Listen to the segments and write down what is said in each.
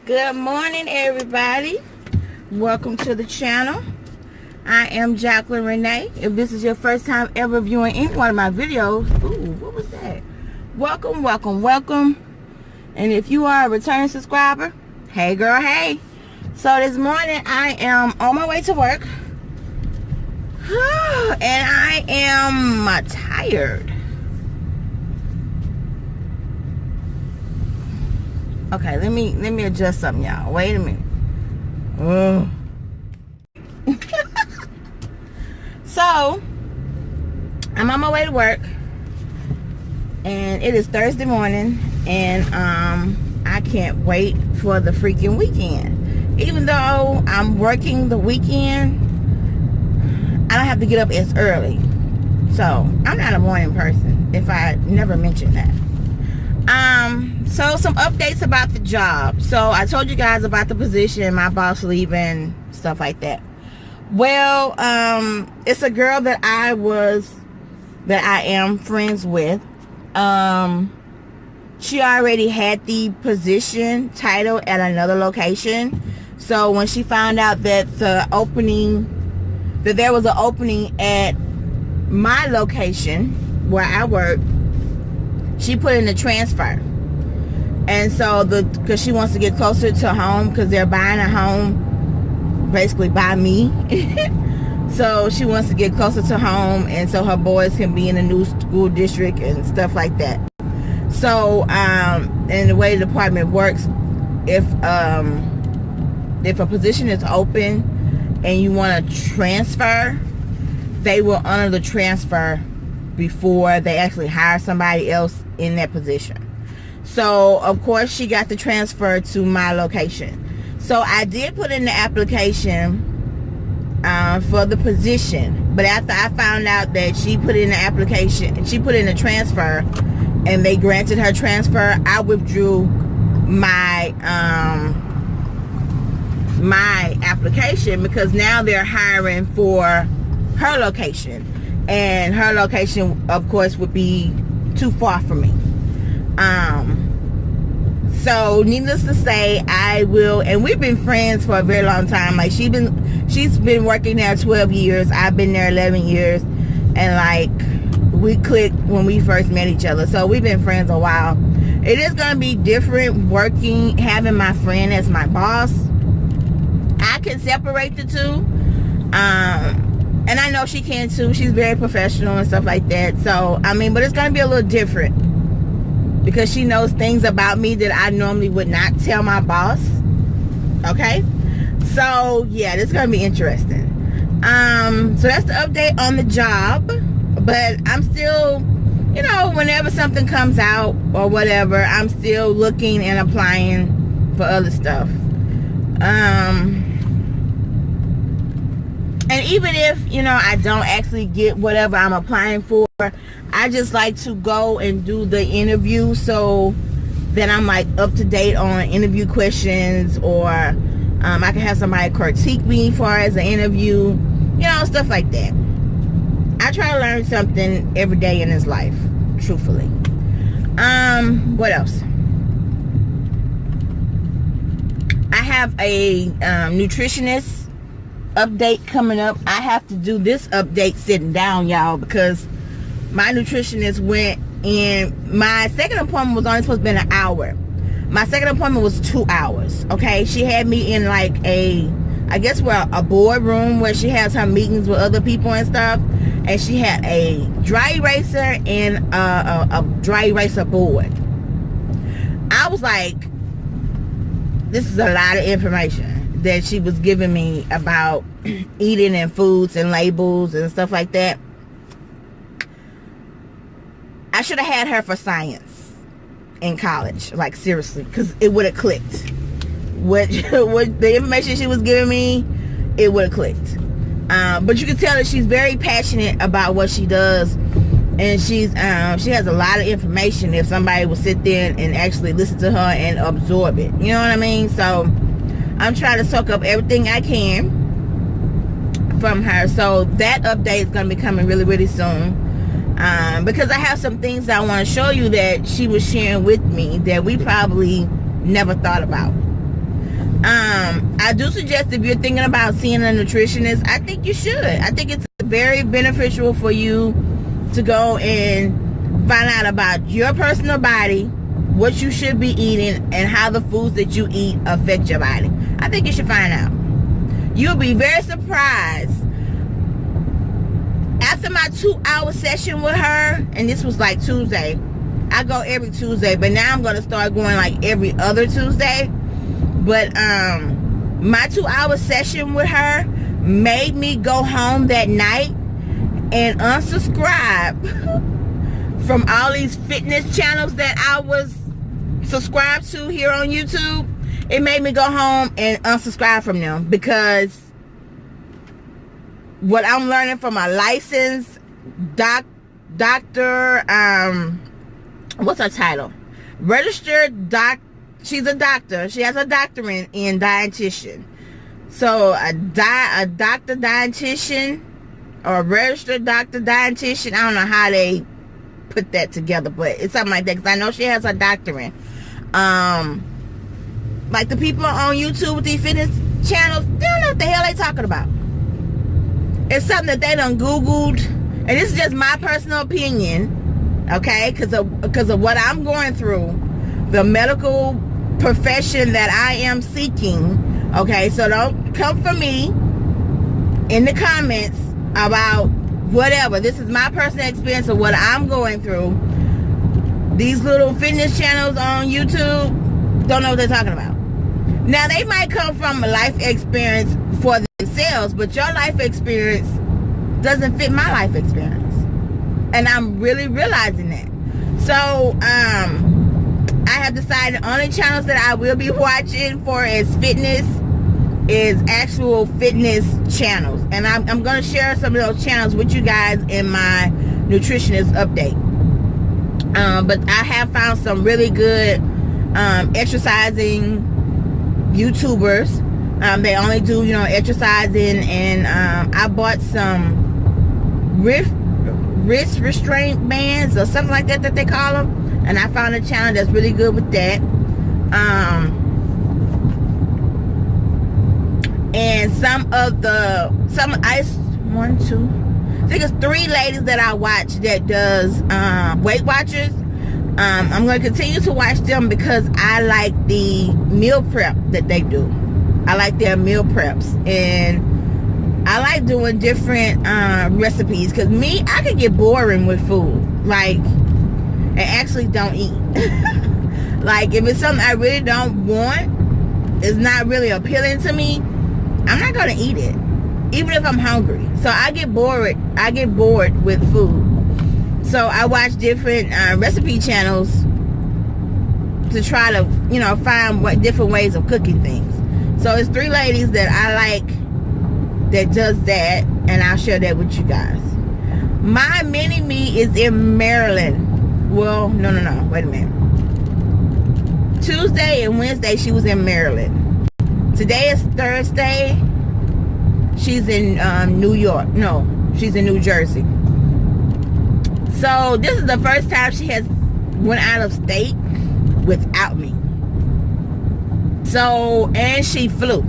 Good morning, everybody. Welcome to the channel. I am Jacqueline. If this is your first time ever viewing any one of my videos, ooh, what was that? Welcome, welcome, welcome. And if you are a returning subscriber, hey girl, hey. So this morning I am on my way to work. And I am tired. Okay, let me adjust something, y'all. Wait a minute. So I'm on my way to work, and it is Thursday morning, and I can't wait for the freaking weekend. Even though I'm working the weekend, I don't have to get up as early. So I'm not a morning person, if I never mentioned that. So some updates about the job. So I told you guys about the position, my boss leaving, stuff like that. Well, it's a girl that I am friends with. She already had the position title at another location. So when she found out that there was an opening at my location where I work, she put in the transfer. And so because she wants to get closer to home, because they're buying a home basically by me. So she wants to get closer to home, and so her boys can be in a new school district and stuff like that. So and the way the department works, if a position is open and you want to transfer, they will honor the transfer before they actually hire somebody else in that position. So of course she got the transfer to my location. So I did put in the application for the position, but after I found out that she put in the application, she put in the transfer, and they granted her transfer, I withdrew my my application, because now they're hiring for her location, and her location of course would be too far from me. So needless to say, I will, and we've been friends for a very long time. Like she's been working there 12 years. I've been there 11 years, and like we clicked when we first met each other. So we've been friends a while. It is going to be different having my friend as my boss. I can separate the two. And I know she can too. She's very professional and stuff like that. So, I mean, but it's going to be a little different, because she knows things about me that I normally would not tell my boss. Okay? So, yeah, this is going to be interesting. So that's the update on the job. But I'm still, you know, whenever something comes out or whatever, I'm still looking and applying for other stuff. And even if, you know, I don't actually get whatever I'm applying for, I just like to go and do the interview, so that I'm like up to date on interview questions, or I can have somebody critique me for as an interview, you know, stuff like that. I try to learn something every day in this life, truthfully. What else? I have a nutritionist update coming up. I have to do this update sitting down, y'all, because my nutritionist went in. My second appointment was only supposed to be an hour. My second appointment was 2 hours. Okay, she had me in like a boardroom where she has her meetings with other people and stuff, and she had a dry eraser and a dry eraser board. I was like, this is a lot of information that she was giving me about eating and foods and labels and stuff like that. I should have had her for science in college, like seriously, because it would have clicked. What the information she was giving me, it would have clicked. But you can tell that she's very passionate about what she does, and she has a lot of information if somebody would sit there and actually listen to her and absorb it. You know what I mean? So I'm trying to soak up everything I can from her. So that update is going to be coming really, really soon. Because I have some things I want to show you that she was sharing with me that we probably never thought about. I do suggest if you're thinking about seeing a nutritionist, I think you should. I think it's very beneficial for you to go and find out about your personal body, what you should be eating, and how the foods that you eat affect your body. I think you should find out. You'll be very surprised. After my 2-hour session with her, and this was like Tuesday, I go every Tuesday, but now I'm going to start going like every other Tuesday. But my 2-hour session with her made me go home that night and unsubscribe from all these fitness channels that I was subscribed to here on YouTube. It made me go home and unsubscribe from them, because what I'm learning from a licensed doctor, what's her title? Registered she's a doctor. She has a doctorate in dietitian. So a doctor dietitian, or a registered doctor dietitian, I don't know how they put that together, but it's something like that, because I know she has a doctorate. Like the people on YouTube with these fitness channels, they don't know what the hell they talking about. It's something that they done Googled, and this is just my personal opinion, okay, because of what I'm going through, the medical profession that I am seeking, okay. So don't come for me in the comments about whatever. This is my personal experience of what I'm going through. These little fitness channels on YouTube don't know what they're talking about. Now, they might come from a life experience for themselves, but your life experience doesn't fit my life experience, and I'm really realizing that. So I have decided the only channels that I will be watching for as fitness is actual fitness channels, and I'm going to share some of those channels with you guys in my nutritionist update. But I have found some really good exercising YouTubers. They only do, exercising, and I bought some wrist restraint bands or something like that they call them, and I found a channel that's really good with that. And I think it's 3 ladies that I watch that does Weight Watchers. I'm going to continue to watch them because I like the meal prep that they do. I like their meal preps, and I like doing different recipes, because I could get boring with food, like, and actually don't eat. Like, if it's something I really don't want, it's not really appealing to me, I'm not going to eat it, even if I'm hungry. So I get bored with food. So I watch different recipe channels to try to, find different ways of cooking things. So it's 3 ladies that I like that does that, and I'll share that with you guys. My mini-me is in Maryland. Well, no, wait a minute. Tuesday and Wednesday she was in Maryland. Today is Thursday. She's in New York. No, she's in New Jersey. So this is the first time she has went out of state without me. So, and she flew,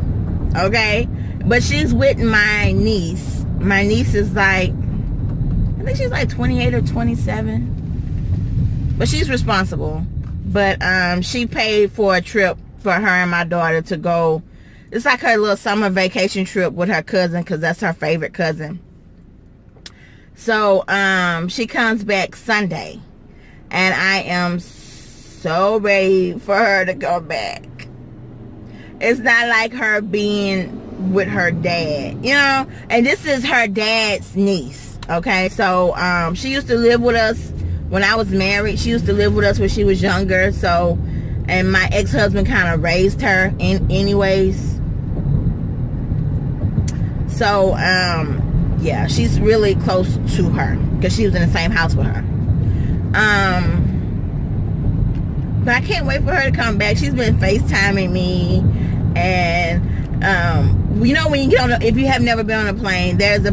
okay? But she's with my niece. My niece is like, I think she's like 28 or 27. But she's responsible. But she paid for a trip for her and my daughter to go. It's like her little summer vacation trip with her cousin, because that's her favorite cousin. So she comes back Sunday, and I am so ready for her to go back. It's not like her being with her dad, and this is her dad's niece, okay? So she used to live with us when I was married. She used to live with us when she was younger. So, and my ex-husband kind of raised her anyways. So yeah, she's really close to her because she was in the same house with her. But I can't wait for her to come back. She's been FaceTiming me, and when you get on if you have never been on a plane, there's a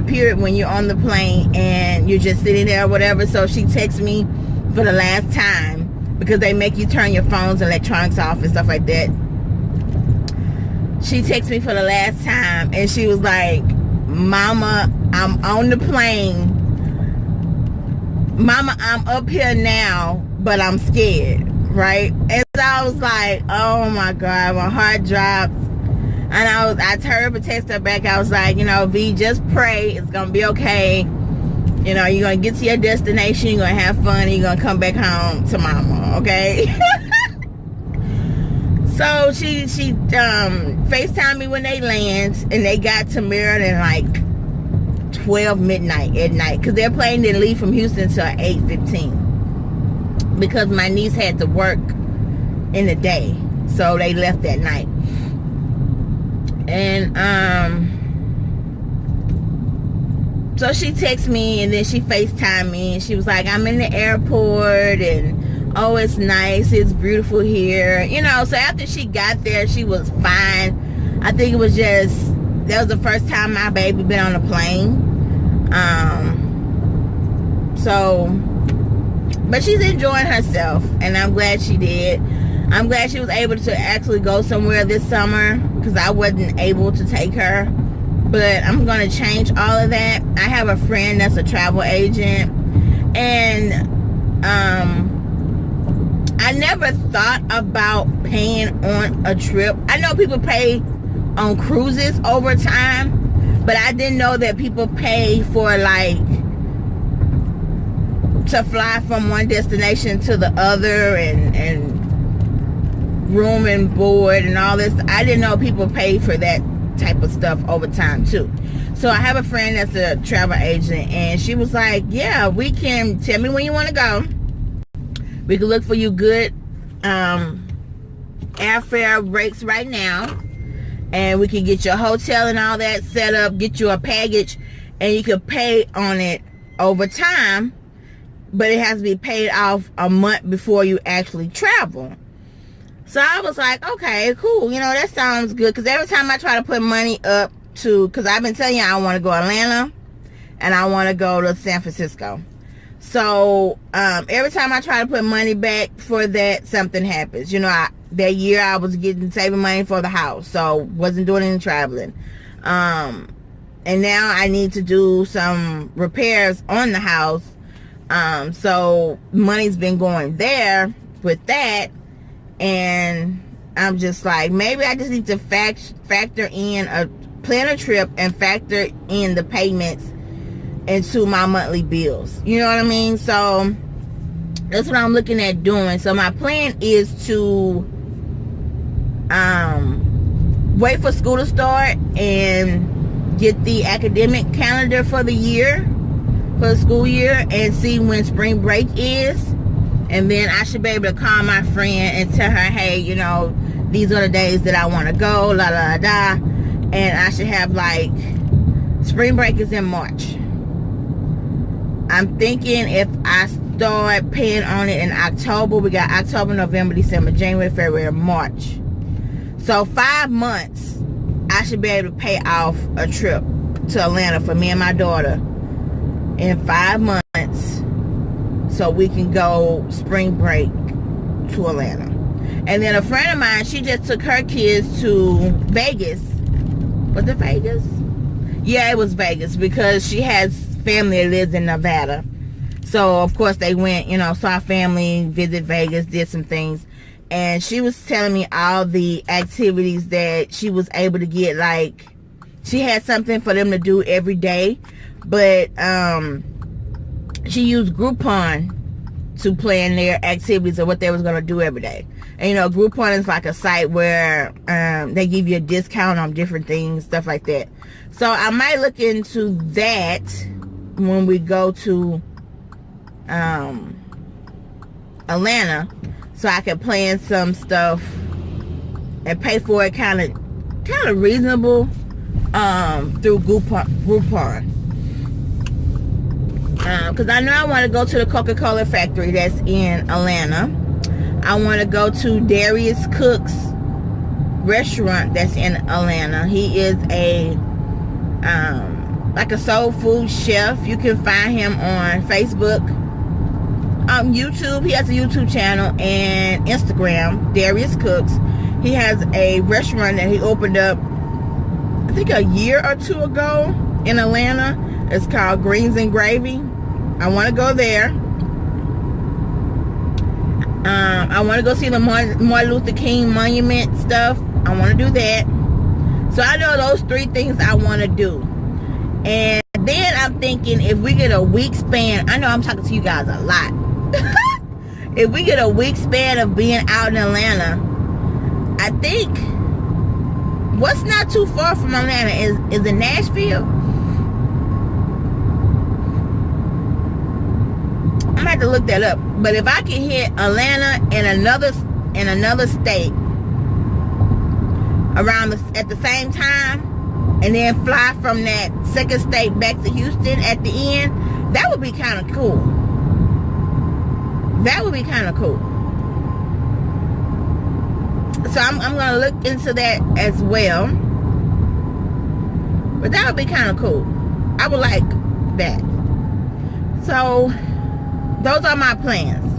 period when you're on the plane and you're just sitting there or whatever. So she texts me for the last time, because they make you turn your phone's electronics off and stuff like that. she texted me for the last time, and she was like, Mama, I'm on the plane. Mama, I'm up here now, but I'm scared, right? And so I was like, oh my God, my heart dropped. And I told her to text her back. I was like, you know, V, just pray. It's going to be okay. You know, you're going to get to your destination. You're going to have fun. And you're going to come back home to Mama, okay? So she FaceTimed me when they land, and they got to Maryland like 12 midnight at night, because their plane didn't leave from Houston until 8:15, because my niece had to work in the day, so they left that night. And so she texted me, and then she FaceTimed me, and she was like, I'm in the airport, and oh, it's nice, it's beautiful here, you know. So after she got there, she was fine. I think it was just, that was the first time my baby been on a plane. But she's enjoying herself, and I'm glad she did. I'm glad she was able to actually go somewhere this summer, because I wasn't able to take her. But I'm going to change all of that. I have a friend that's a travel agent, and I never thought about paying on a trip. I know people pay on cruises over time, but I didn't know that people pay for, like, to fly from one destination to the other, and room and board and all this. I didn't know people pay for that type of stuff over time too. So I have a friend that's a travel agent, and she was like, yeah, we can, tell me when you want to go. We can look for you good airfare rates right now, and we can get your hotel and all that set up, get you a package, and you can pay on it over time, but it has to be paid off a month before you actually travel. So I was like, okay, cool, you know, that sounds good, because every time I try to put money up to, because I've been telling you I want to go to Atlanta and I want to go to San Francisco. So every time I try to put money back for that, something happens. You know, that year I was saving money for the house, so wasn't doing any traveling. And now I need to do some repairs on the house. So money's been going there with that, and I'm just like, maybe I just need to factor in plan a trip and factor in the payments into my monthly bills. You know what I mean? So that's what I'm looking at doing. So my plan is to wait for school to start and get the academic calendar for the year, for the school year, and see when spring break is. And then I should be able to call my friend and tell her, hey, you know, these are the days that I want to go, la la la. And I should have, like, spring break is in March. I'm thinking if I start paying on it in October, we got October, November, December, January, February, March. So 5 months, I should be able to pay off a trip to Atlanta for me and my daughter in 5 months, so we can go spring break to Atlanta. And then a friend of mine, she just took her kids to Vegas. Was it Vegas? Yeah, it was Vegas, because she has family that lives in Nevada. So of course they went, you know, saw family, visit Vegas, did some things. And she was telling me all the activities that she was able to get. Like, she had something for them to do every day, but she used Groupon to plan their activities or what they was going to do every day. And you know, Groupon is like a site where they give you a discount on different things, stuff like that. So I might look into that when we go to Atlanta, so I can plan some stuff and pay for it kind of reasonable through Groupon. Because I know I want to go to the Coca-Cola factory that's in Atlanta. I want to go to Darius Cook's restaurant that's in Atlanta. He is a like a soul food chef. You can find him on Facebook, YouTube. He has a YouTube channel and Instagram, Darius Cooks. He has a restaurant that he opened up, I think a year or two ago in Atlanta. It's called Greens and Gravy. I want to go there. I want to go see the Martin Luther King monument stuff. I want to do that. So I know those 3 things I want to do. And then I'm thinking, if we get a week span, I know I'm talking to you guys a lot. If we get a week span of being out in Atlanta, I think what's not too far from Atlanta is in Nashville. I'm gonna have to look that up. But if I can hit Atlanta and another state around at the same time, and then fly from that second state back to Houston at the end, that would be kind of cool. That would be kind of cool. So I'm gonna look into that as well. But that would be kind of cool. I would like that. So those are my plans.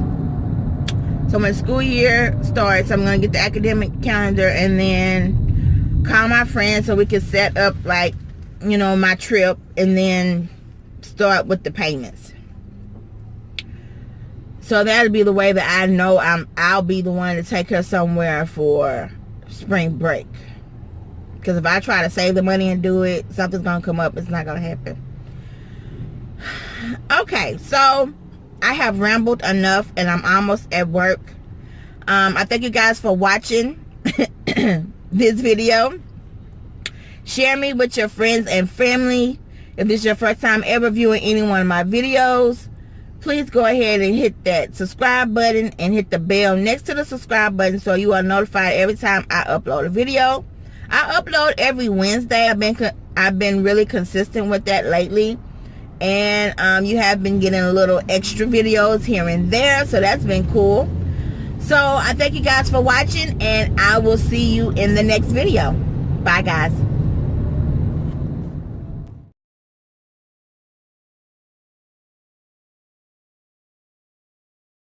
So when school year starts, I'm gonna get the academic calendar and then call my friends so we can set up, like, you know, my trip, and then start with the payments. So that'll be the way that I know I'll be the one to take her somewhere for spring break. Because if I try to save the money and do it, something's gonna come up. It's not gonna happen. Okay, so I have rambled enough, and I'm almost at work. I thank you guys for watching this video. Share me with your friends and family. If this is your first time ever viewing any one of my videos, please go ahead and hit that subscribe button and hit the bell next to the subscribe button so you are notified every time I upload a video. I upload every Wednesday. I've been really consistent with that lately, and you have been getting a little extra videos here and there, so that's been cool. So I thank you guys for watching, and I will see you in the next video. Bye, guys.